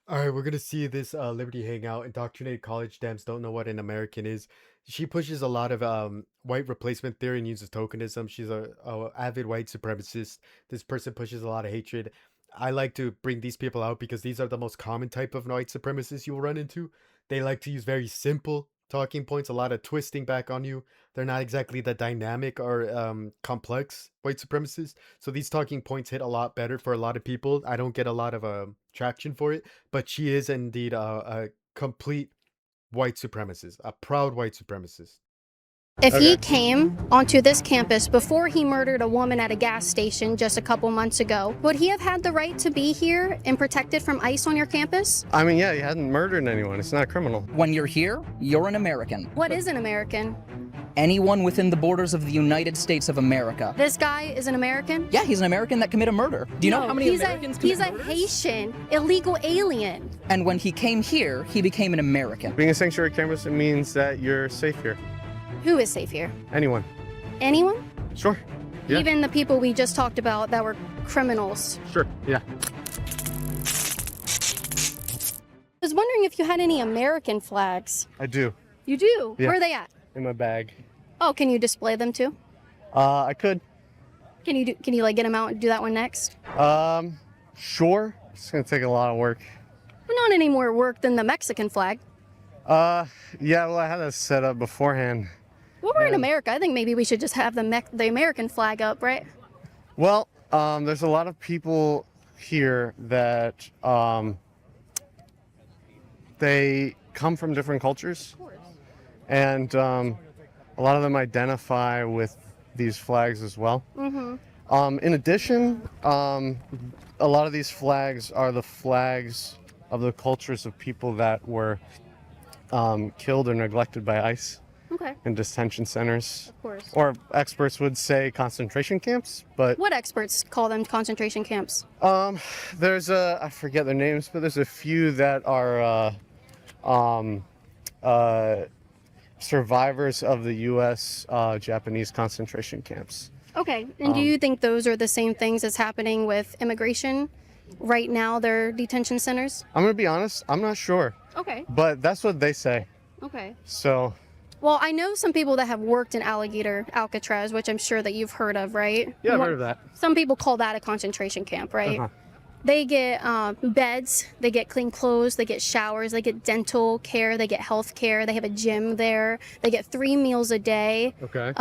All right, we're gonna see this Liberty Hangout. Indoctrinated college Dems don't know what an American is. She pushes a lot of white replacement theory and uses tokenism. She's a avid white supremacist. This person pushes a lot of hatred. I like to bring these people out because these are the most common type of white supremacists you will run into. They like to use very simple talking points, a lot of twisting back on you. They're not exactly the dynamic or complex white supremacists. So these talking points hit a lot better for a lot of people. I don't get a lot of traction for it, but she is indeed a complete white supremacist, a proud white supremacist. If he Okay. came onto this campus before he murdered a woman at a gas station just a couple months ago, would he have had the right to be here and protected from ICE on your campus? I mean, yeah, he hadn't murdered anyone. It's not a criminal. When you're here, you're an American. What is an American? Anyone within the borders of the United States of America. This guy is an American? Yeah, he's an American that committed a murder. Do you know how many Americans he's commit a murders? Haitian, illegal alien. And when he came here, he became an American. Being a sanctuary campus, it means that you're safe here. Who is safe here? Anyone. Anyone? Sure. Yeah. Even the people we just talked about that were criminals. Sure. Yeah. I was wondering if you had any American flags. I do. You do? Yeah. Where are they at? In my bag. Oh, can you display them too? I could. Can you like get them out and do that one next? Sure. It's gonna take a lot of work. Well, not any more work than the Mexican flag. Yeah, well, I had that set up beforehand. Well, we're in America. I think maybe we should just have the American flag up, right? Well, there's a lot of people here that, they come from different cultures. And, a lot of them identify with these flags as well. In addition, a lot of these flags are the flags of the cultures of people that were killed or neglected by ICE Okay. in detention centers. Of course. Or experts would say concentration camps, but What experts call them concentration camps? there's I forget their names, but there's a few that are survivors of the U.S. Japanese concentration camps. Okay. And do you think those are the same things that's happening with immigration right now, their detention centers? I'm gonna be honest, I'm not sure, Okay. but that's what they say. Okay. So Well, I know some people that have worked in Alcatraz, which I'm sure that you've heard of, right? yeah, I've heard of that. Some people call that a concentration camp, right? Uh-huh. They get beds, they get clean clothes, they get showers, they get dental care, they get health care, they have a gym there, they get 3 meals a day. Okay.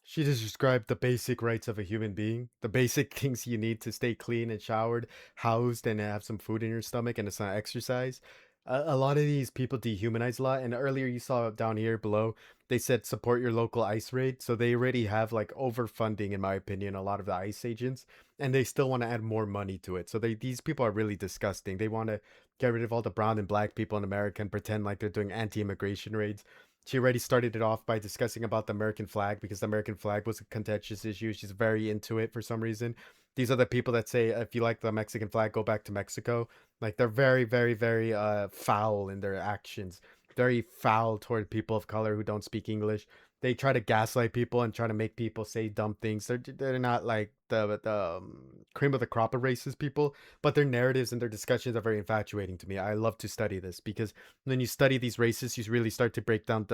She just described the basic rights of a human being, the basic things you need to stay clean and showered, housed, and have some food in your stomach, and it's not exercise. A lot of these people dehumanize a lot, and earlier you saw down here below, they said support your local ICE raid, so they already have like overfunding, in my opinion, a lot of the ICE agents, and they still want to add more money to it. So these people are really disgusting. They want to get rid of all the brown and black people in America and pretend like they're doing anti-immigration raids. She already started it off by discussing about the American flag because the American flag was a contentious issue. She's very into it for some reason. These are the people that say if you like the Mexican flag, go back to Mexico. Like they're very, very, very foul in their actions. Very foul toward people of color who don't speak English. They try to gaslight people and try to make people say dumb things. They're not like the cream of the crop of racist people, but their narratives and their discussions are very infatuating to me. I love to study this because when you study these races, you really start to break down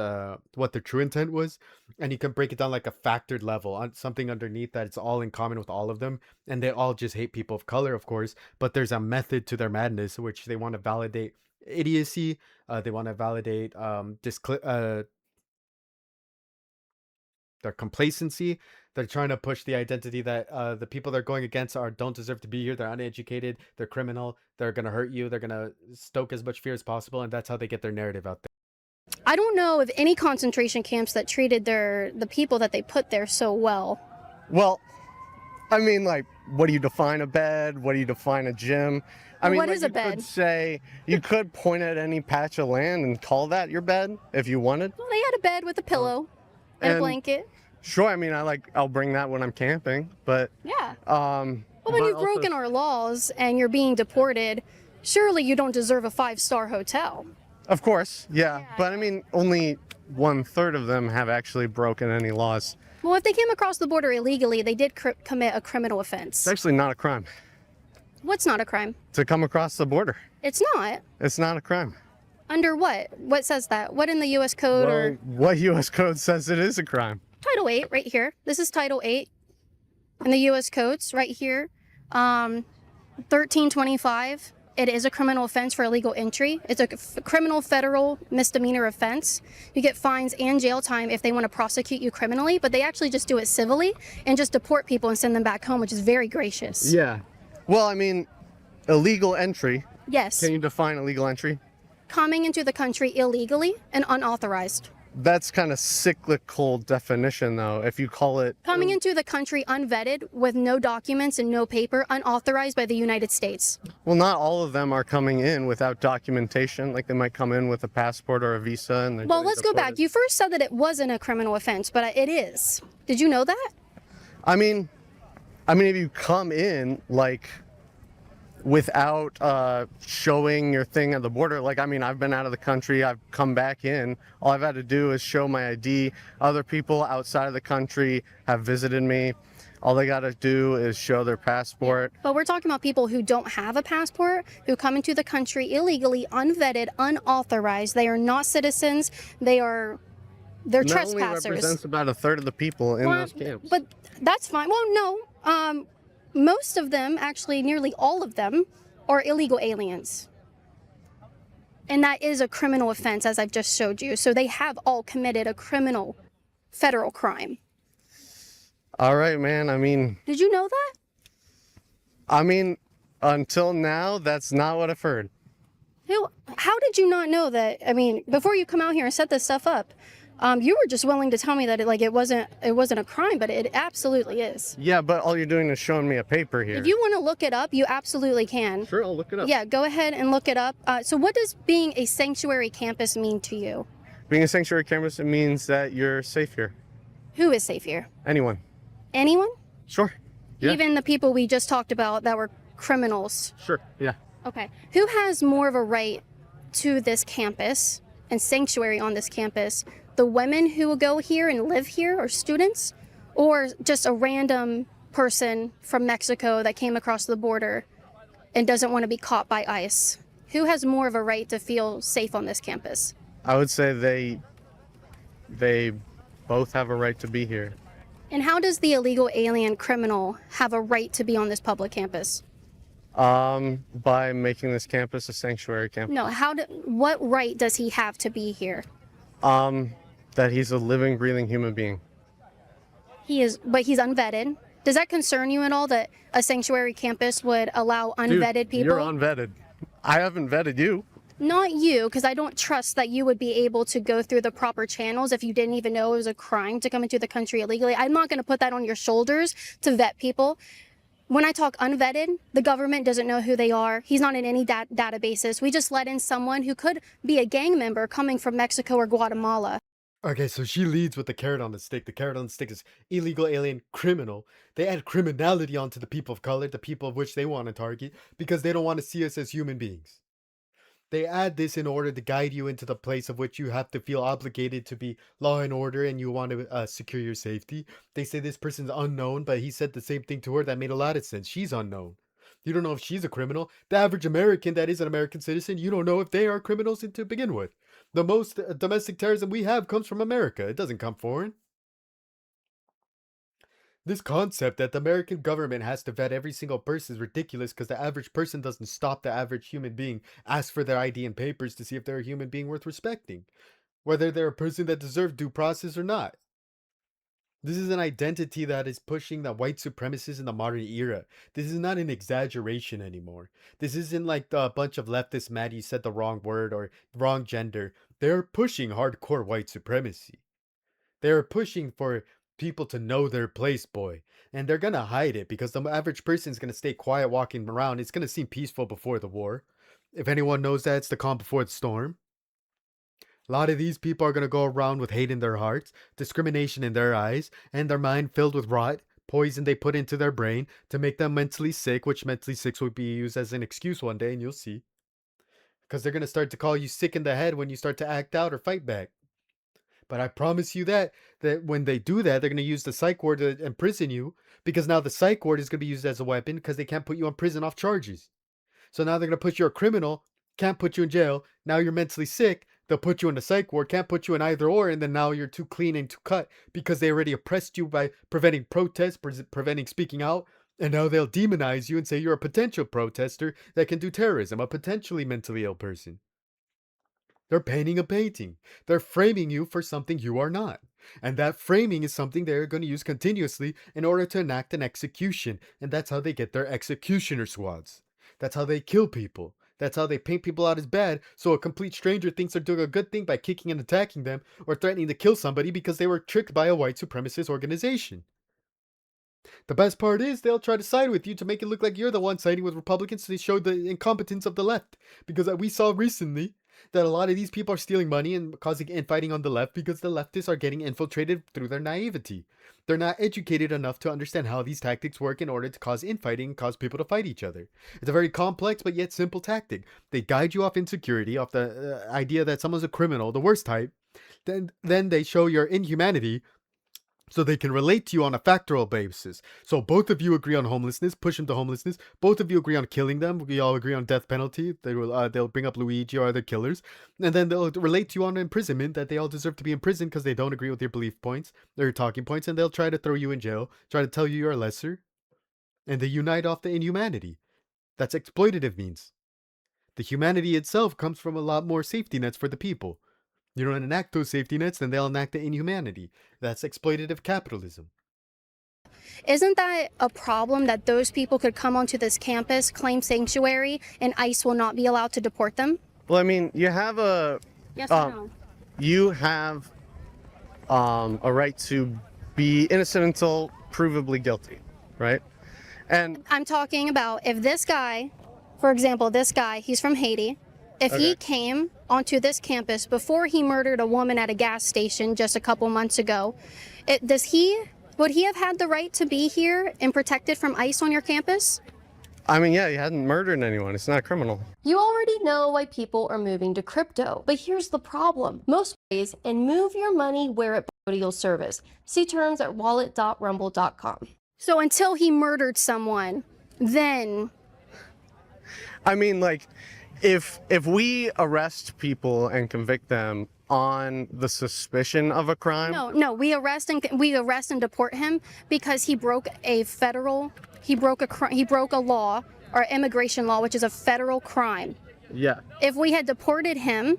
what their true intent was, and you can break it down like a factored level on something underneath that it's all in common with all of them, and they all just hate people of color, of course. But there's a method to their madness, which they want to validate idiocy. They want to validate their complacency. They're trying to push the identity that the people they're going against don't deserve to be here. They're uneducated. They're criminal. They're gonna hurt you. They're gonna stoke as much fear as possible, and that's how they get their narrative out there. I don't know of any concentration camps that treated the people that they put there so well. Well, I mean, like, what do you define a bed? What do you define a gym? I mean, What like, is a you bed? could say you could point at any patch of land and call that your bed if you wanted. Well, they had a bed with a pillow and a And- blanket. Sure, I mean, I'll bring that when I'm camping, but Yeah. Well, when but you've also- broken our laws and you're being deported, surely you don't deserve a 5-star hotel. Of course, yeah, but I mean, only 1/3 of them have actually broken any laws. Well, if they came across the border illegally, they did commit a criminal offense. It's actually not a crime. What's not a crime? To come across the border. It's not. It's not a crime. Under what? What says that? What in the U.S. Code Well, or what U.S. code says it is a crime? Title 8 right here? This is Title 8 in the U.S. codes right here. 1325. It is a criminal offense for illegal entry. It's a criminal federal misdemeanor offense. You get fines and jail time if they want to prosecute you criminally, but they actually just do it civilly and just deport people and send them back home, which is very gracious. Yeah. Well, I mean, illegal entry. Yes. Can you define illegal entry? Coming into the country illegally and unauthorized. That's kind of cyclical definition, though. If you call it Coming into the country unvetted with no documents and no paper, unauthorized by the United States. well, not all of them are coming in without documentation. Like they might come in with a passport or a visa, and they're Well, getting let's go back. deported. You first said that it wasn't a criminal offense, but it is. Did you know that? I mean, if you come in like without showing your thing at the border, like I've been out of the country, I've come back in. All I've had to do is show my ID. Other people outside of the country have visited me. All they got to do is show their passport. But we're talking about people who don't have a passport, who come into the country illegally, unvetted, unauthorized. They are not citizens. They're That only trespassers. represents about a third of the people in Well, those camps. but that's fine. Well, no. Most of them, actually nearly all of them, are illegal aliens. And that is a criminal offense, as I've just showed you. So they have all committed a criminal federal crime. All right, man. Did you know that? Until now, that's not what I've heard. How did you not know that? Before you come out here and set this stuff up, you were just willing to tell me that it wasn't a crime, but it absolutely is. Yeah, but all you're doing is showing me a paper here. If you want to look it up, you absolutely can. Sure, I'll look it up. Yeah, go ahead and look it up. So what does being a sanctuary campus mean to you? Being a sanctuary campus, it means that you're safe here. Who is safe here? Anyone. Anyone? Sure. Yeah. Even the people we just talked about that were criminals. Sure. Yeah. Okay. Who has more of a right to this campus and sanctuary on this campus? The women who will go here and live here, or students, or just a random person from Mexico that came across the border and doesn't want to be caught by ICE? Who has more of a right to feel safe on this campus? I would say they both have a right to be here. And how does the illegal alien criminal have a right to be on this public campus? By making this campus a sanctuary campus. No, what right does he have to be here? That he's a living, breathing human being. But he's unvetted. Does that concern you at all that a sanctuary campus would allow unvetted Dude, people? You're unvetted. I haven't vetted you. Not you, because I don't trust that you would be able to go through the proper channels if you didn't even know it was a crime to come into the country illegally. I'm not going to put that on your shoulders to vet people. When I talk unvetted, the government doesn't know who they are. He's not in any databases. We just let in someone who could be a gang member coming from Mexico or Guatemala. Okay, so she leads with the carrot on the stick. The carrot on the stick is illegal alien criminal. They add criminality onto the people of color, the people of which they want to target, because they don't want to see us as human beings. They add this in order to guide you into the place of which you have to feel obligated to be law and order, and you want to secure your safety. They say this person's unknown, but he said the same thing to her that made a lot of sense. She's unknown. You don't know if she's a criminal. The average American that is an American citizen, you don't know if they are criminals to begin with. The most domestic terrorism we have comes from America. It doesn't come foreign. This concept that the American government has to vet every single person is ridiculous, because the average person doesn't stop the average human being, ask for their ID and papers to see if they're a human being worth respecting, whether they're a person that deserves due process or not. This is an identity that is pushing the white supremacists in the modern era. This is not an exaggeration anymore. This isn't like a bunch of leftists mad you said the wrong word or wrong gender. They're pushing hardcore white supremacy. They're pushing for people to know their place, boy. And they're gonna hide it, because the average person's gonna stay quiet walking around. It's gonna seem peaceful before the war. If anyone knows that, it's the calm before the storm. A lot of these people are going to go around with hate in their hearts, discrimination in their eyes, and their mind filled with rot, poison they put into their brain to make them mentally sick, which mentally sick will be used as an excuse one day, and you'll see. Because they're going to start to call you sick in the head when you start to act out or fight back. But I promise you that when they do that, they're going to use the psych ward to imprison you, because now the psych ward is going to be used as a weapon because they can't put you in prison off charges. So now they're going to put you a criminal, can't put you in jail. Now you're mentally sick. They'll put you in the psych ward, can't put you in either or, and then now you're too clean and too cut because they already oppressed you by preventing protests, preventing speaking out, and now they'll demonize you and say you're a potential protester that can do terrorism, a potentially mentally ill person. They're painting a painting. They're framing you for something you are not. And that framing is something they're going to use continuously in order to enact an execution. And that's how they get their executioner squads. That's how they kill people. That's how they paint people out as bad, so a complete stranger thinks they're doing a good thing by kicking and attacking them or threatening to kill somebody because they were tricked by a white supremacist organization. The best part is they'll try to side with you to make it look like you're the one siding with Republicans to show the incompetence of the left. Because we saw recently that a lot of these people are stealing money and causing infighting on the left because the leftists are getting infiltrated through their naivety. They're not educated enough to understand how these tactics work in order to cause infighting and cause people to fight each other. It's a very complex but yet simple tactic. They guide you off insecurity, off the idea that someone's a criminal, the worst type. Then they show your inhumanity so they can relate to you on a factual basis. So both of you agree on homelessness, push them to homelessness. Both of you agree on killing them. We all agree on death penalty. They'll bring up Luigi or other killers, and then they'll relate to you on imprisonment, that they all deserve to be in prison because they don't agree with your belief points, their talking points, and they'll try to throw you in jail, try to tell you you're lesser, and they unite off the inhumanity. That's exploitative means. The humanity itself comes from a lot more safety nets for the people. You don't enact those safety nets, then they'll enact the inhumanity. That's exploitative capitalism. Isn't that a problem that those people could come onto this campus, claim sanctuary, and ICE will not be allowed to deport them? Well, I mean, you have Yes or no? you have a right to be innocent until provably guilty, right? And I'm talking about if this guy, for example, this guy, he's from Haiti. If he came onto this campus before he murdered a woman at a gas station just a couple months ago, would he have had the right to be here and protected from ICE on your campus? I mean, yeah, he hadn't murdered anyone. It's not a criminal. You already know why people are moving to crypto, but here's the problem. Most ways and move your money where it custodial service. See terms at wallet.rumble.com. So until he murdered someone, then I mean, like, if we arrest people and convict them on the suspicion of a crime, no, we arrest and deport him because he broke a law or immigration law, which is a federal crime. yeah. If we had deported him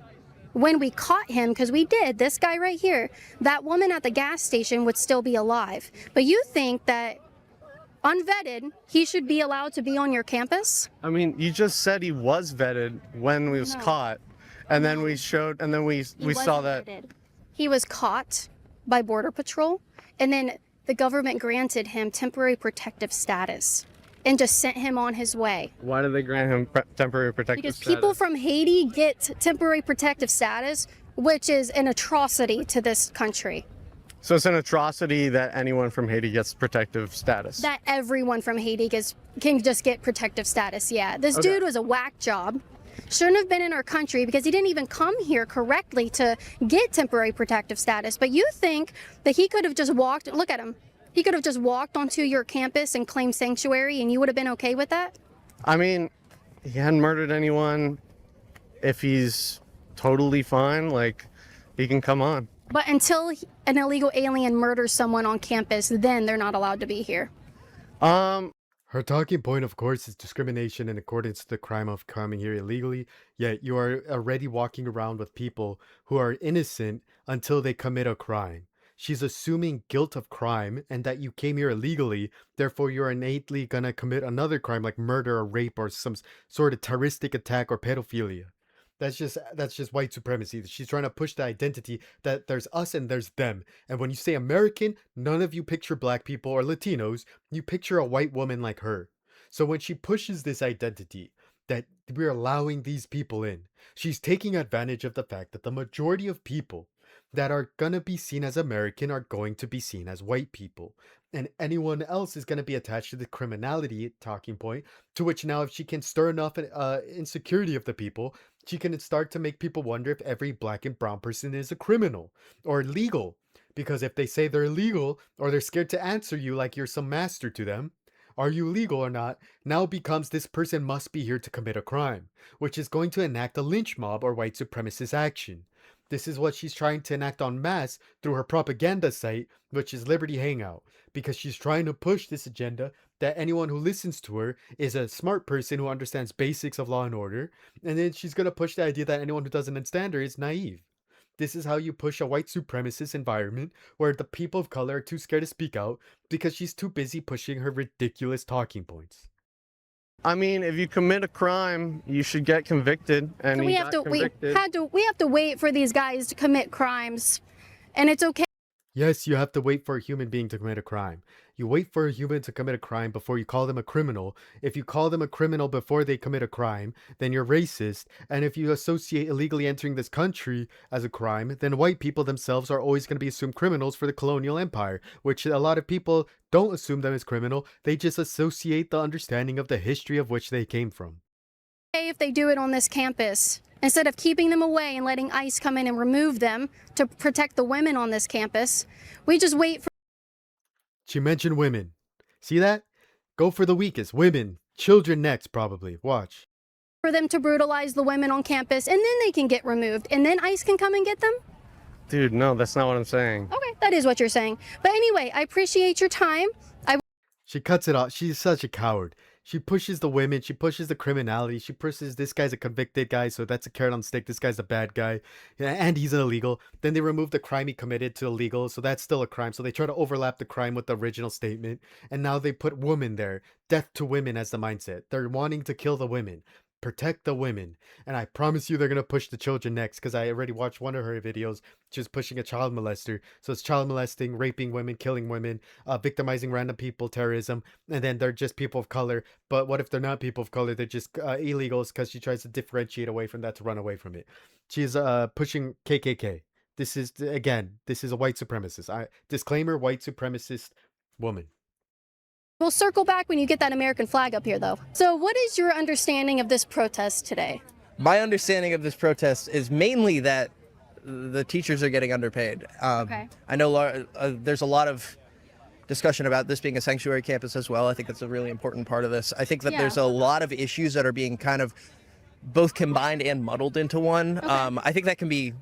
when we caught him, because we did, this guy right here, that woman at the gas station would still be alive. But you think that unvetted, he should be allowed to be on your campus? I mean, you just said he was vetted when we was caught, and then we showed, and then we saw that. He was caught by Border Patrol, and then the government granted him temporary protective status and just sent him on his way. Why did they grant him temporary protective Because status? people from Haiti get temporary protective status, which is an atrocity to this country. So it's an atrocity that anyone from Haiti gets protective status. That everyone from Haiti can just get protective status, yeah. This dude was a whack job. Shouldn't have been in our country because he didn't even come here correctly to get temporary protective status. But you think that he could have just walked, look at him, he could have just walked onto your campus and claimed sanctuary and you would have been okay with that? I mean, he hadn't murdered anyone. If he's totally fine, like, he can come on. But until an illegal alien murders someone on campus, then they're not allowed to be here. Her talking point, of course, is discrimination in accordance to the crime of coming here illegally, yet you are already walking around with people who are innocent until they commit a crime. She's assuming guilt of crime and that you came here illegally, therefore you're innately gonna commit another crime like murder or rape or some sort of terroristic attack or pedophilia. That's just white supremacy. She's trying to push the identity that there's us and there's them. And when you say American, none of you picture black people or Latinos. You picture a white woman like her. So when she pushes this identity that we're allowing these people in, she's taking advantage of the fact that the majority of people that are gonna be seen as American are going to be seen as white people. and anyone else is going to be attached to the criminality talking point, to which now if she can stir enough insecurity of the people, she can start to make people wonder if every black and brown person is a criminal or legal, because if they say they're illegal or they're scared to answer you like you're some master to them, are you legal or not, now becomes this person must be here to commit a crime, which is going to enact a lynch mob or white supremacist action. This is what she's trying to enact en masse through her propaganda site, which is Liberty Hangout, because she's trying to push this agenda that anyone who listens to her is a smart person who understands basics of law and order, and then she's going to push the idea that anyone who doesn't understand her is naive. This is how you push a white supremacist environment where the people of color are too scared to speak out because she's too busy pushing her ridiculous talking points. I mean, if you commit a crime, you should get convicted, and So he got convicted. we have to wait for these guys to commit crimes, and it's okay. Yes, you have to wait for a human being to commit a crime. You wait for a human to commit a crime before you call them a criminal. If you call them a criminal before they commit a crime, then you're racist. And if you associate illegally entering this country as a crime, then white people themselves are always going to be assumed criminals for the colonial empire, which a lot of people don't assume them as criminal. They just associate the understanding of the history of which they came from. If they do it on this campus, instead of keeping them away and letting ICE come in and remove them to protect the women on this campus, we just wait She mentioned women. See that? Go for the weakest. Women. Children next, probably. Watch. for them to brutalize the women on campus, and then they can get removed, and then ICE can come and get them? Dude, no, that's not what I'm saying. Okay, that is what you're saying. But anyway, I appreciate your time. She cuts it off. She's such a coward. She pushes the women. She pushes the criminality. She pushes this guy's a convicted guy, so that's a carrot on stick. This guy's a bad guy, yeah, and he's illegal. Then they remove the crime he committed to illegal, so that's still a crime. So they try to overlap the crime with the original statement, and now they put women there. Death to women as the mindset. They're wanting to kill the women. Protect the women. And I promise you they're going to push the children next, because I already watched one of her videos. She was pushing a child molester. So it's child molesting, raping women, killing women, victimizing random people, terrorism, and then they're just people of color. But what if they're not people of color? They're just illegals, because she tries to differentiate away from that to run away from it. She's pushing KKK. This is, again, this is a white supremacist. Disclaimer, white supremacist woman. We'll circle back when you get that American flag up here, though. So what is your understanding of this protest today? My understanding of this protest is mainly that the teachers are getting underpaid. Okay. I know there's a lot of discussion about this being a sanctuary campus as well. I think that's a really important part of this. I think that there's a lot of issues that are being kind of both combined and muddled into one. Okay. I think that can be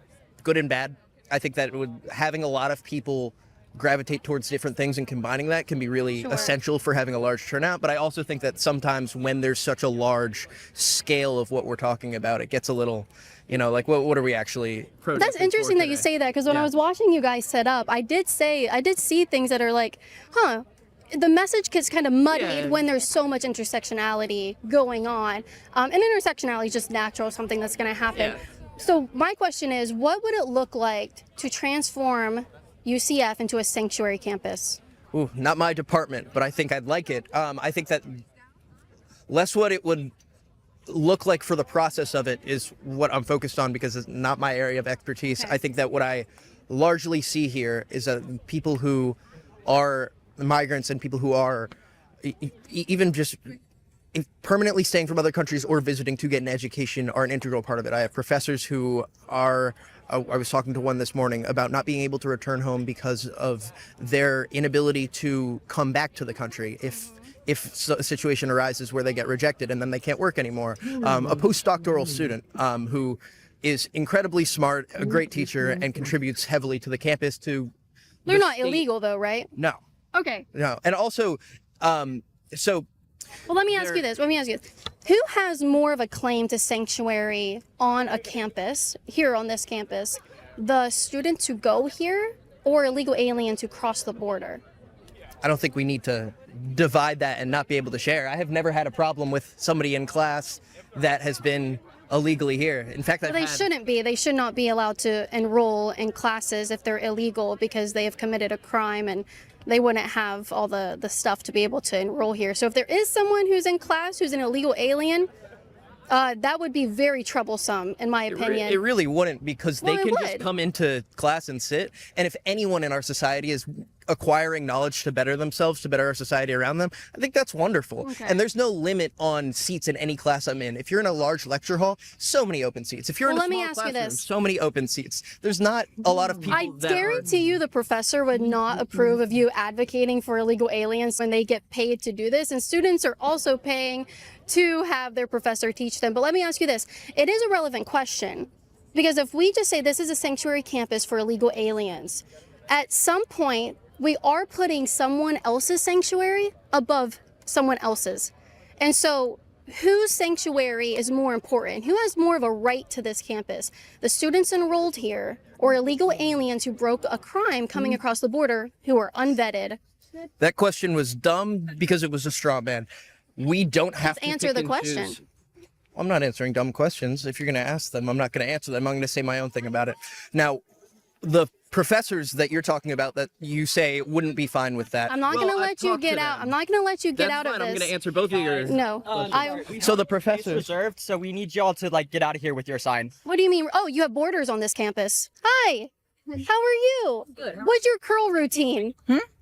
good and bad. I think that having a lot of people gravitate towards different things and combining that can be really essential for having a large turnout. But I also think that sometimes when there's such a large scale of what we're talking about, it gets a little, like what are we actually protesting? That's interesting that you say that, because when I was watching you guys set up, I did see things that are like, the message gets kind of muddied when there's so much intersectionality going on. And intersectionality is just natural, something that's going to happen. So my question is, what would it look like to transform UCF into a sanctuary campus? Ooh, not my department, but I think I'd like it. I think that less what it would look like for the process of it is what I'm focused on, because it's not my area of expertise. Okay. I think that what I largely see here is that people who are migrants and people who are even just permanently staying from other countries or visiting to get an education are an integral part of it. I have professors who are, I was talking to one this morning about not being able to return home because of their inability to come back to the country if a situation arises where they get rejected and then they can't work anymore. A postdoctoral student who is incredibly smart, a great teacher, and contributes heavily to the campus. They're not illegal though, right? No. Okay. No. And also, so Well, let me ask you this. Who has more of a claim to sanctuary on a campus, here on this campus? The students who go here or illegal aliens who cross the border? I don't think we need to divide that and not be able to share. I have never had a problem with somebody in class that has been illegally here. In fact, They shouldn't be. They should not be allowed to enroll in classes if they're illegal because they have committed a crime, and they wouldn't have all the stuff to be able to enroll here. So if there is someone who's in class who's an illegal alien, that would be very troublesome, in my opinion. It really wouldn't, because they Well, it can would. just come into class and sit. And if anyone in our society is acquiring knowledge to better themselves, to better our society around them, I think that's wonderful. Okay. And there's no limit on seats in any class I'm in. If you're in a large lecture hall, so many open seats. If you're in a Well, let me small ask you classroom, this. so many open seats. There's not a lot of people I that guarantee you the professor would not approve of you advocating for illegal aliens when they get paid to do this, and students are also paying to have their professor teach them. But let me ask you this. It is a relevant question, because if we just say this is a sanctuary campus for illegal aliens, at some point we are putting someone else's sanctuary above someone else's. And so whose sanctuary is more important? Who has more of a right to this campus? The students enrolled here, or illegal aliens who broke a crime coming across the border who are unvetted? That question was dumb because it was a straw man. We don't have Just to answer pick the and question. choose. I'm not answering dumb questions. If you're going to ask them, I'm not going to answer them. I'm going to say my own thing about it. Now, the professors that you're talking about that you say wouldn't be fine with that. I'm not well, going to I've let you talked to get out. them. I'm not going to let you get That's out fine. of I'm this. going to answer both of your... No. So the It's professors... reserved, so we need y'all to like get out of here with your sign. What do you mean? Oh, you have borders on this campus. Hi. How are you? Good. What's your curl routine?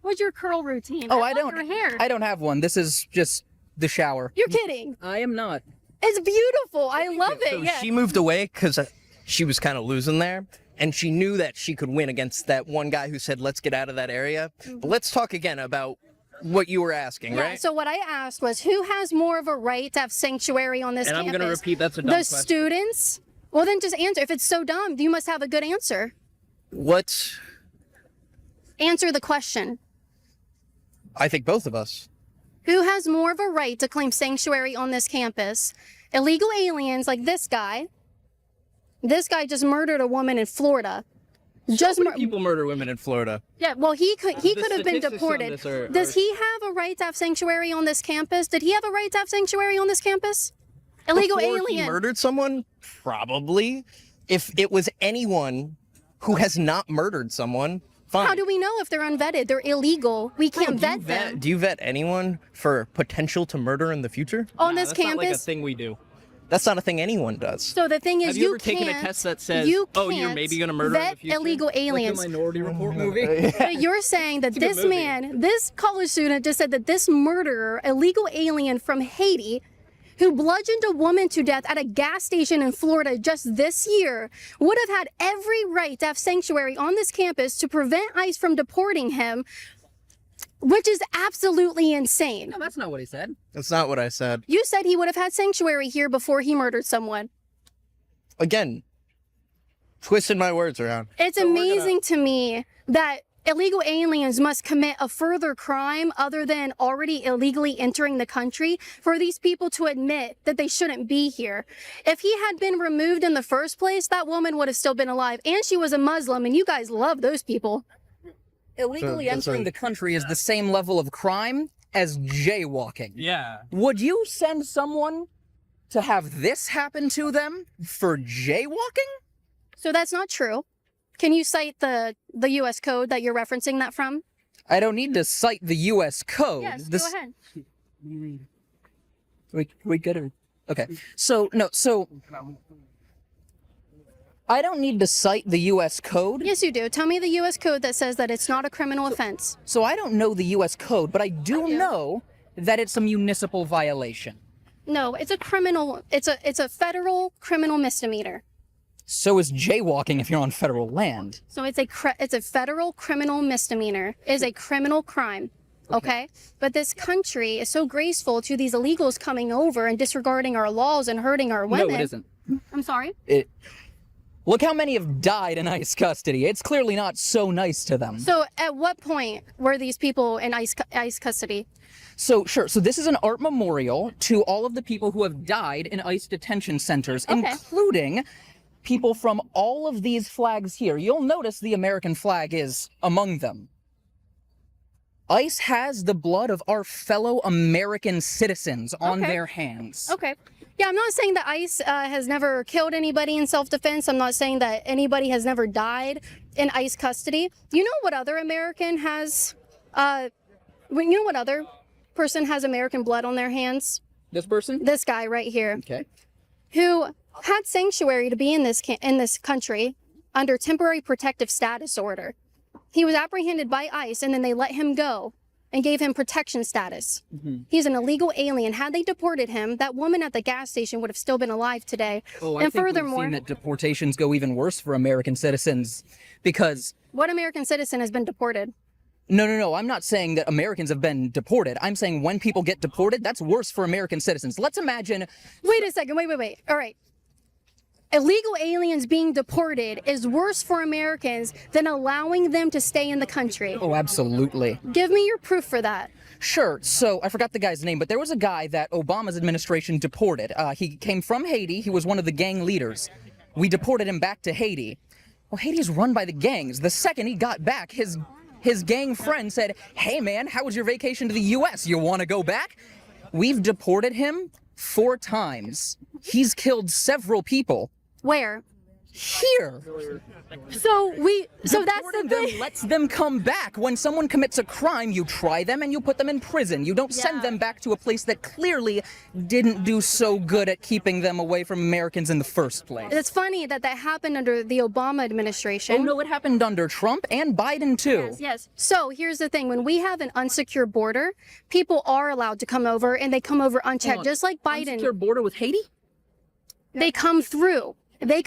What's your curl routine? Oh, I I love don't. your hair. I don't have one. This is just the shower. You're kidding. I am not. It's beautiful. I love it. So Yeah. she moved away because she was kind of losing there, and she knew that she could win against that one guy who said, let's get out of that area. But let's talk again about what you were asking, Yeah, right? so what I asked was, who has more of a right to have sanctuary on this And I'm campus? going to repeat, that's a dumb The question. students? Well, then just answer. If it's so dumb, you must have a good answer. What? Answer the question. I think both of us. Who has more of a right to claim sanctuary on this campus? Illegal aliens like this guy. This guy just murdered a woman in Florida. Just People murder women in Florida. yeah. Well, he could have been statistics on deported. this are- Does he have a right to have sanctuary on this campus? Did he have a right to have sanctuary on this campus? Illegal Before alien. he murdered someone? Probably. If it was anyone who has not murdered someone, fine. How do we know if they're unvetted? They're illegal. We can't Do you vet them. Do you vet anyone for potential to murder in the future? On this That's not like a campus. thing we do. That's not a thing anyone does. So the thing is, Have you ever can't, taken a test that says, you "Oh, you're can't maybe gonna murder in the vet future"? illegal aliens. Minority Report movie. But you're saying that this movie. man, this college student, just said that this murderer, illegal alien from Haiti, who bludgeoned a woman to death at a gas station in Florida just this year, would have had every right to have sanctuary on this campus to prevent ICE from deporting him, which is absolutely insane. No, that's not what he said. That's not what I said. You said he would have had sanctuary here before he murdered someone. Again, twisting my words around. It's amazing to me that illegal aliens must commit a further crime other than already illegally entering the country for these people to admit that they shouldn't be here. If he had been removed in the first place, that woman would have still been alive. And she was a Muslim, and you guys love those people. Illegally that's entering a- the country is the same level of crime as jaywalking. Yeah. Would you send someone to have this happen to them for jaywalking? So that's not true. Can you cite the U.S. code that you're referencing that from? I don't need to cite the U.S. code. Yes, This- go ahead. We gotta. Okay. So I don't need to cite the U.S. code. Yes, you do. Tell me the U.S. code that says that it's not a criminal offense. So I don't know the U.S. code, but I do know that it's a municipal violation. No, it's a criminal. It's a federal criminal misdemeanor. So is jaywalking if you're on federal land. So it's a federal criminal misdemeanor. It is a criminal crime. Okay? But this country is so graceful to these illegals coming over and disregarding our laws and hurting our women. No, it isn't. I'm sorry? Look how many have died in ICE custody. It's clearly not so nice to them. So at what point were these people in ICE custody? So, sure. So this is an art memorial to all of the people who have died in ICE detention centers, Okay. including people from all of these flags here. You'll notice the American flag is among them. ICE has the blood of our fellow American citizens on Okay. their hands. Okay. Yeah, I'm not saying that ICE has never killed anybody in self-defense. I'm not saying that anybody has never died in ICE custody. You know what other American has, you know what other person has American blood on their hands? This person? This guy right here, Okay. who had sanctuary to be in this country under temporary protective status order. He was apprehended by ICE, and then they let him go and gave him protection status. He's an illegal alien. Had they deported him, that woman at the gas station would have still been alive today. Oh, I and think furthermore, we've seen that deportations go even worse for American citizens because what American citizen has been deported? no, I'm not saying that Americans have been deported. I'm saying when people get deported, that's worse for American citizens. Let's imagine. Wait a second. Wait. All right. Illegal aliens being deported is worse for Americans than allowing them to stay in the country. Oh, absolutely. Give me your proof for that. Sure. So I forgot the guy's name, but there was a guy that Obama's administration deported. He came from Haiti. He was one of the gang leaders. We deported him back to Haiti. Well, Haiti's run by the gangs. The second he got back, his gang friend said, "Hey man, how was your vacation to the US? You want to go back?" We've deported him 4 times. He's killed several people. Where? Here. So that's the Deporting them thing. lets them come back. When someone commits a crime, you try them and you put them in prison. You don't send them back to a place that clearly didn't do so good at keeping them away from Americans in the first place. It's funny that happened under the Obama administration. Oh no, it happened under Trump and Biden too. Yes. So here's the thing. When we have an unsecure border, people are allowed to come over, and they come over unchecked, just like Biden. Unsecure border with Haiti? They come through. They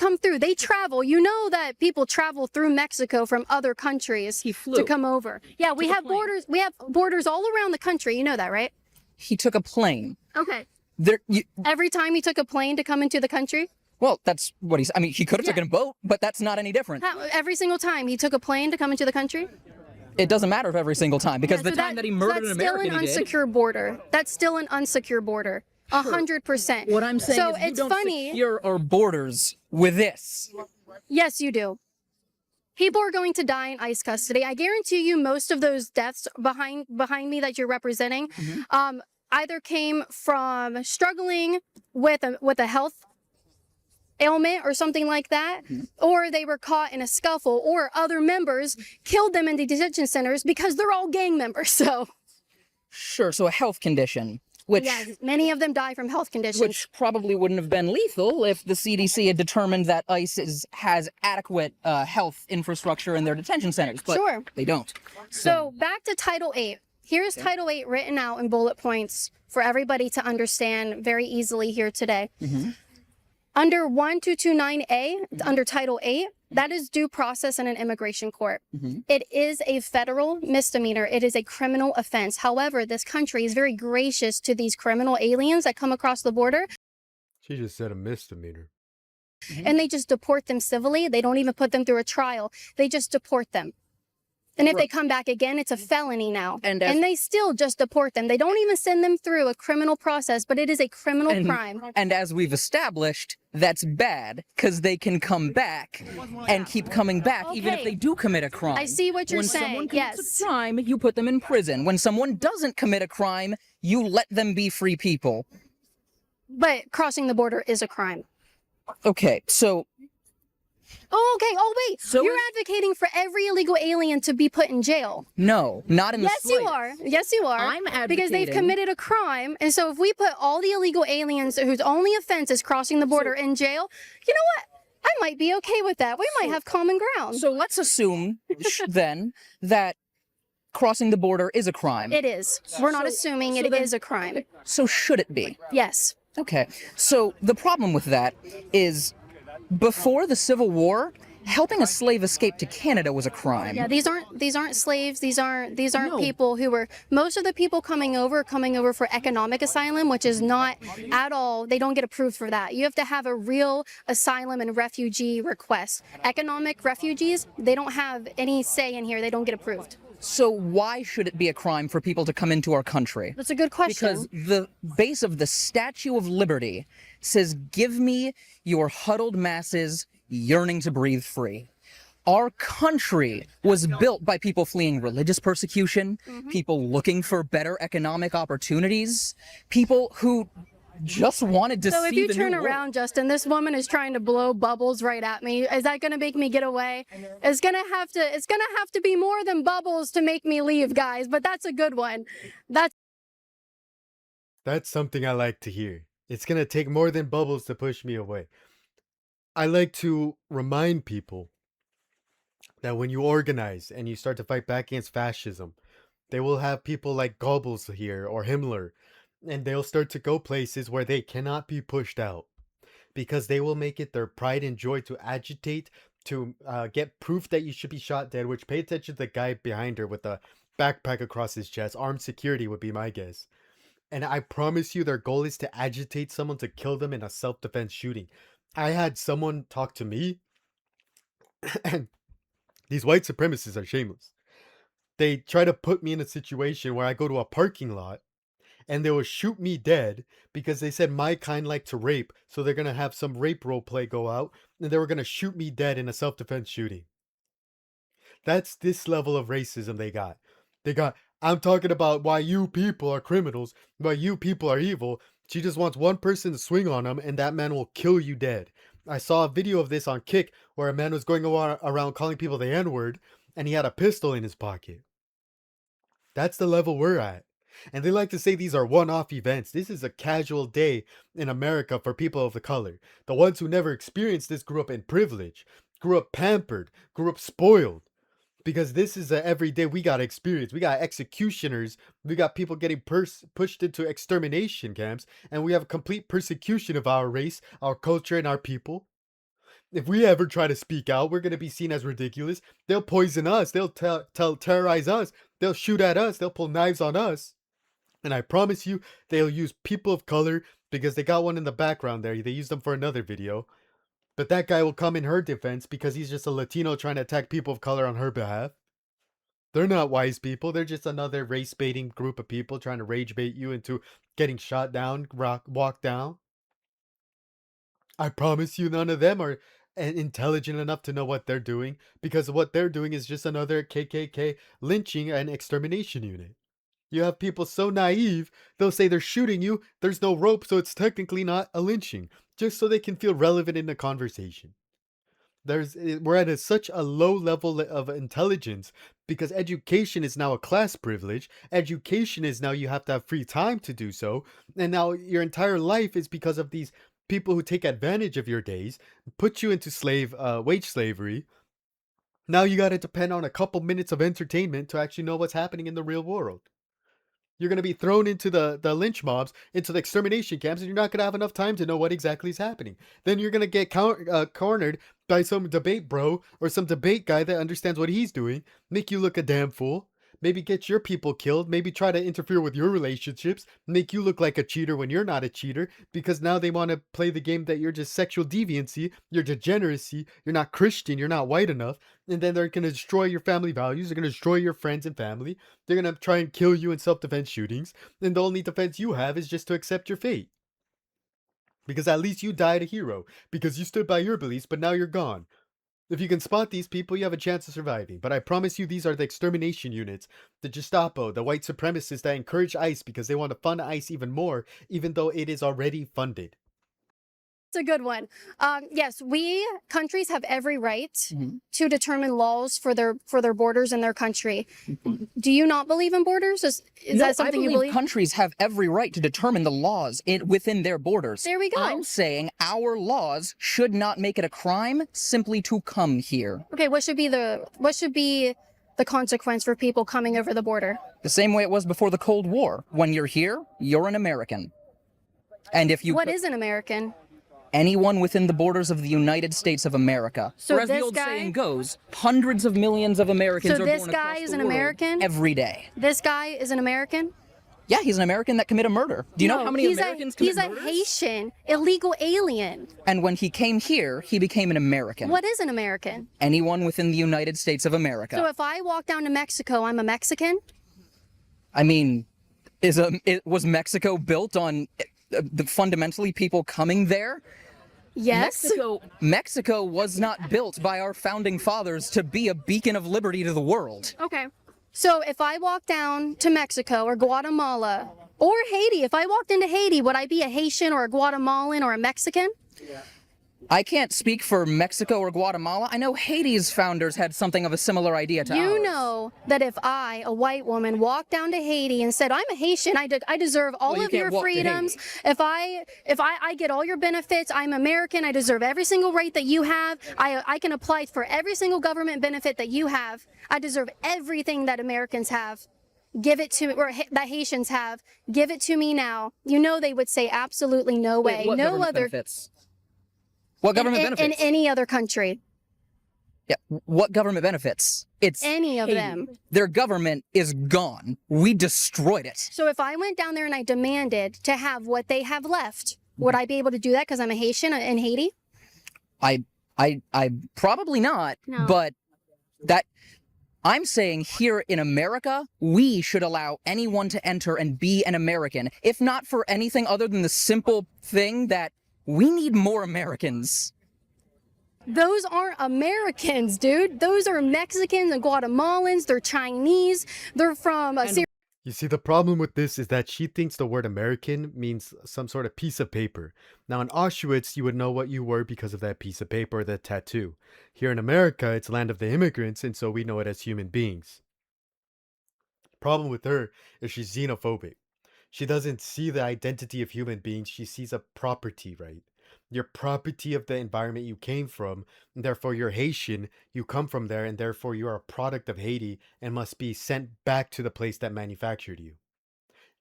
travel. You know that people travel through Mexico from other countries to come over. Yeah, we have borders. We have borders all around the country. You know that, right? He took a plane. Okay. Every time he took a plane to come into the country? Well, that's what he's. I mean, he could have taken a boat, but that's not any different. Every single time he took a plane to come into the country? It doesn't matter if every single time, because the time that he murdered an American, that's still an unsecure border. That's still an unsecure border. 100%. What I'm saying so is you it's don't funny. secure our borders with this. Yes, you do. People are going to die in ICE custody. I guarantee you most of those deaths behind me that you're representing either came from struggling with a health ailment or something like that, or they were caught in a scuffle, or other members killed them in the detention centers because they're all gang members. So Sure, so a health condition. Which, yes, many of them die from health conditions. which probably wouldn't have been lethal if the CDC had determined that ICE has adequate health infrastructure in their detention centers, but Sure. they don't. So back to Title 8. Here's Title 8 written out in bullet points for everybody to understand very easily here today. Under 1229A, under Title 8, that is due process in an immigration court. It is a federal misdemeanor. It is a criminal offense. However, this country is very gracious to these criminal aliens that come across the border, She just said a misdemeanor. and they just deport them civilly. They don't even put them through a trial. They just deport them. And if they come back again, it's a felony now. And they still just deport them. They don't even send them through a criminal process, but it is a criminal crime. And as we've established, that's bad because they can come back and keep coming back even if Okay. they do commit a crime. I see what you're when saying, someone commits yes. a crime, you put them in prison. When someone doesn't commit a crime, you let them be free people. But crossing the border is a crime. Okay, so Oh, okay. Oh, wait. So You're advocating for every illegal alien to be put in jail. no, not in the Yes, you are. Yes, you are. I'm Because they've advocating- committed a crime. And so if we put all the illegal aliens whose only offense is crossing the border in jail, you know what? I might be okay with that. We might have common ground. So let's assume then that crossing the border is a crime. It is. We're not assuming it is a crime. So should it be? Yes. Okay. So the problem with that is before the Civil War, helping a slave escape to Canada was a crime. Yeah, these aren't slaves. These aren't No. people who were, most of the people coming over for economic asylum, which is not at all, they don't get approved for that. You have to have a real asylum and refugee request. Economic refugees, they don't have any say in here. They don't get approved. So why should it be a crime for people to come into our country? That's a good question. Because the base of the Statue of Liberty says, "Give me your huddled masses yearning to breathe free." Our country was built by people fleeing religious persecution, people looking for better economic opportunities, people who just wanted to So see if you the turn new world. around, Justin, this woman is trying to blow bubbles right at me. Is that going to make me get away? It's going to have to be more than bubbles to make me leave, guys, but that's a good one. That's Something I like to hear. It's gonna take more than bubbles to push me away. I like to remind people that when you organize and you start to fight back against fascism, they will have people like Goebbels here or Himmler, and they'll start to go places where they cannot be pushed out because they will make it their pride and joy to agitate, to get proof that you should be shot dead, which pay attention to the guy behind her with the backpack across his chest. Armed security would be my guess. And I promise you, their goal is to agitate someone to kill them in a self-defense shooting. I had someone talk to me, and these white supremacists are shameless. They try to put me in a situation where I go to a parking lot and they will shoot me dead because they said my kind like to rape, so they're gonna have some rape role play go out, and they were gonna shoot me dead in a self-defense shooting. That's this level of racism they got. They got, I'm talking about why you people are criminals, why you people are evil. She just wants one person to swing on him, and that man will kill you dead. I saw a video of this on Kick where a man was going around calling people the N-word, and he had a pistol in his pocket. That's the level we're at. And they like to say these are one-off events. This is a casual day in America for people of the color. The ones who never experienced this grew up in privilege, grew up pampered, grew up spoiled. Because this is a everyday we got experience. We got executioners. We got people getting pushed into extermination camps. And we have a complete persecution of our race, our culture, and our people. If we ever try to speak out, we're going to be seen as ridiculous. They'll poison us. They'll terrorize us. They'll shoot at us. They'll pull knives on us. And I promise you, they'll use people of color because they got one in the background there. They used them for another video. But that guy will come in her defense because he's just a Latino trying to attack people of color on her behalf. They're not wise people. They're just another race baiting group of people trying to rage bait you into getting shot down, walked down. I promise you, none of them are intelligent enough to know what they're doing, because what they're doing is just another KKK lynching and extermination unit. You have people so naive, they'll say they're shooting you, there's no rope, so it's technically not a lynching, just so they can feel relevant in the conversation. We're at such a low level of intelligence because education is now a class privilege. Education is now you have to have free time to do so, and now your entire life is because of these people who take advantage of your days, put you into wage slavery. Now you got to depend on a couple minutes of entertainment to actually know what's happening in the real world. You're going to be thrown into the lynch mobs, into the extermination camps, and you're not going to have enough time to know what exactly is happening. Then you're going to get cornered by some debate bro or some debate guy that understands what he's doing, make you look a damn fool, maybe get your people killed, maybe try to interfere with your relationships, make you look like a cheater when you're not a cheater, because now they want to play the game that you're just sexual deviancy, you're degeneracy, you're not Christian, you're not white enough, and then they're going to destroy your family values, they're going to destroy your friends and family, they're going to try and kill you in self-defense shootings, and the only defense you have is just to accept your fate. Because at least you died a hero, because you stood by your beliefs, but now you're gone. If you can spot these people, you have a chance of surviving. But I promise you, these are the extermination units, the Gestapo, the white supremacists that encourage ICE because they want to fund ICE even more, even though it is already funded. It's a good one. Yes, countries have every right to determine laws for their borders in their country. Do you not believe in borders? Is that something you believe? Countries have every right to determine the laws within their borders. There we go. I'm saying our laws should not make it a crime simply to come here. Okay, what should be the consequence for people coming over the border? The same way it was before the Cold War. When you're here, you're an American. And if you What is an American? Anyone within the borders of the United States of America. So or as the this old guy- saying goes, hundreds of millions of Americans So are this born guy across is the an world American? every day. This guy is an American? Yeah, he's an American that committed a murder. Do you know No, how many Americans commit he's a murders? Haitian, illegal alien. And when he came here, he became an American. What is an American? Anyone within the United States of America. So if I walk down to Mexico, I'm a Mexican? I mean, was Mexico built on fundamentally people coming there? Yes. Mexico was not built by our founding fathers to be a beacon of liberty to the world. Okay. So if I walk down to Mexico or Guatemala or Haiti, if I walked into Haiti, would I be a Haitian or a Guatemalan or a Mexican? I can't speak for Mexico or Guatemala. I know Haiti's founders had something of a similar idea to ours. You know that if I, a white woman, walked down to Haiti and said, I'm a Haitian, I deserve all Well, you of can't your walk to freedoms. Haiti. If I get all your benefits, I'm American, I deserve every single right that you have. I can apply for every single government benefit that you have. I deserve everything that Americans have. Give it to, or that Haitians have. Give it to me now. You know they would say absolutely no way. Wait, what No government other benefits? What government in benefits? any other country. Yeah, what government benefits? It's Any of Haiti. them. Their government is gone. We destroyed it. So if I went down there and I demanded to have what they have left, would I be able to do that because I'm a Haitian in Haiti? I probably not, No. but that I'm saying here in America, we should allow anyone to enter and be an American, if not for anything other than the simple thing that we need more Americans. Those aren't Americans, dude. Those are Mexicans and Guatemalans. They're Chinese. They're from You see, the problem with this is that she thinks the word American means some sort of piece of paper. Now, in Auschwitz, you would know what you were because of that piece of paper or that tattoo. Here in America, it's land of the immigrants, and so we know it as human beings. Problem with her is she's xenophobic. She doesn't see the identity of human beings, she sees a property right. You're property of the environment you came from, and therefore you're Haitian, you come from there, and therefore you are a product of Haiti and must be sent back to the place that manufactured you.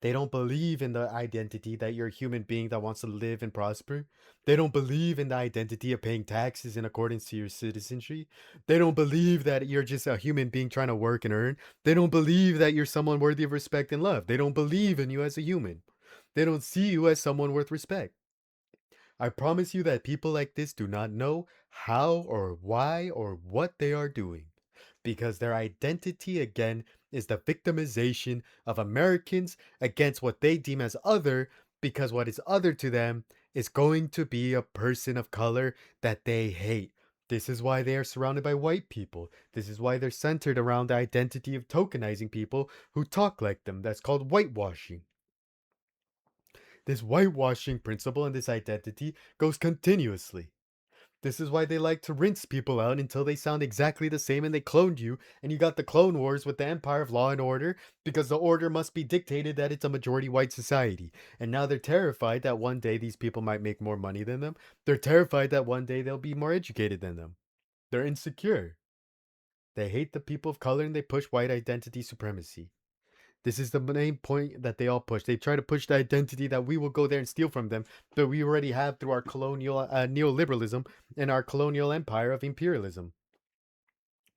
They don't believe in the identity that you're a human being that wants to live and prosper. They don't believe in the identity of paying taxes in accordance to your citizenry. They don't believe that you're just a human being trying to work and earn. They don't believe that you're someone worthy of respect and love. They don't believe in you as a human. They don't see you as someone worth respect. I promise you that people like this do not know how or why or what they are doing. Because their identity, again, is the victimization of Americans against what they deem as other, because what is other to them is going to be a person of color that they hate. This is why they are surrounded by white people. This is why they're centered around the identity of tokenizing people who talk like them. That's called whitewashing. This whitewashing principle and this identity goes continuously. This is why they like to rinse people out until they sound exactly the same and they cloned you, and you got the Clone Wars with the Empire of Law and Order, because the order must be dictated that it's a majority white society. And now they're terrified that one day these people might make more money than them. They're terrified that one day they'll be more educated than them. They're insecure. They hate the people of color and they push white identity supremacy. This is the main point that they all push. They try to push the identity that we will go there and steal from them, that we already have through our colonial neoliberalism and our colonial empire of imperialism.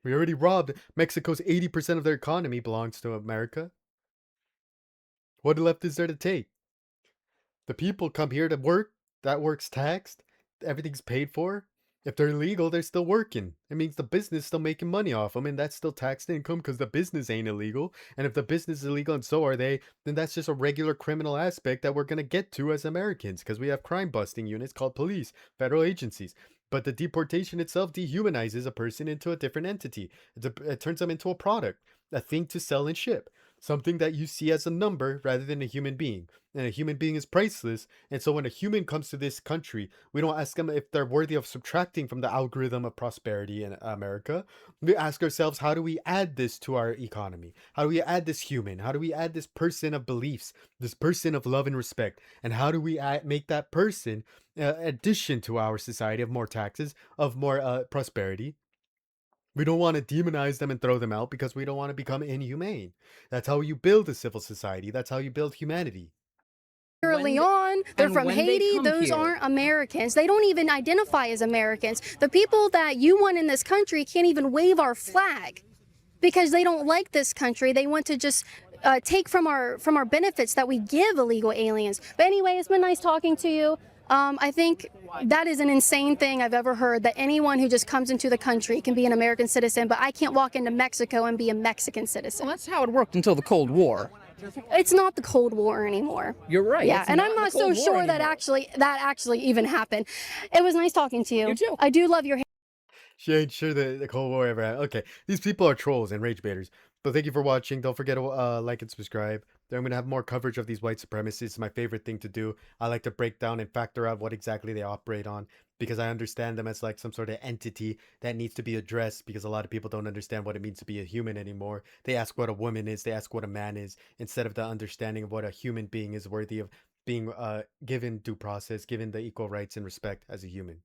We already robbed Mexico's 80% of their economy belongs to America. What left is there to take? The people come here to work. That work's taxed. Everything's paid for. If they're illegal, they're still working. It means the business still making money off them, and that's still taxed income because the business ain't illegal. And if the business is illegal and so are they, then that's just a regular criminal aspect that we're going to get to as Americans, because we have crime busting units called police, federal agencies. But the deportation itself dehumanizes a person into a different entity. It turns them into a product, a thing to sell and ship. Something that you see as a number rather than a human being. And a human being is priceless. And so when a human comes to this country, we don't ask them if they're worthy of subtracting from the algorithm of prosperity in America. We ask ourselves, how do we add this to our economy? How do we add this human? How do we add this person of beliefs, this person of love and respect? And how do we make that person addition to our society of more taxes, of more prosperity? We don't want to demonize them and throw them out because we don't want to become inhumane. That's how you build a civil society. That's how you build humanity. Leon, they're from Haiti. Those aren't Americans. They don't even identify as Americans. The people that you want in this country can't even wave our flag because they don't like this country. They want to just take from our benefits that we give illegal aliens. But anyway, it's been nice talking to you. I think that is an insane thing I've ever heard, that anyone who just comes into the country can be an American citizen, but I can't walk into Mexico and be a Mexican citizen. Well, that's how it worked until the Cold War. It's not the Cold War anymore. You're right. Yeah, and I'm not so sure that actually even happened. It was nice talking to you. You too. I do love your She ain't sure the Cold War ever happened. Okay, these people are trolls and rage baiters. But thank you for watching. Don't forget to like and subscribe. Then I'm going to have more coverage of these white supremacists. It's my favorite thing to do. I like to break down and factor out what exactly they operate on because I understand them as like some sort of entity that needs to be addressed because a lot of people don't understand what it means to be a human anymore. They ask what a woman is, they ask what a man is, instead of the understanding of what a human being is worthy of being given due process, given the equal rights and respect as a human.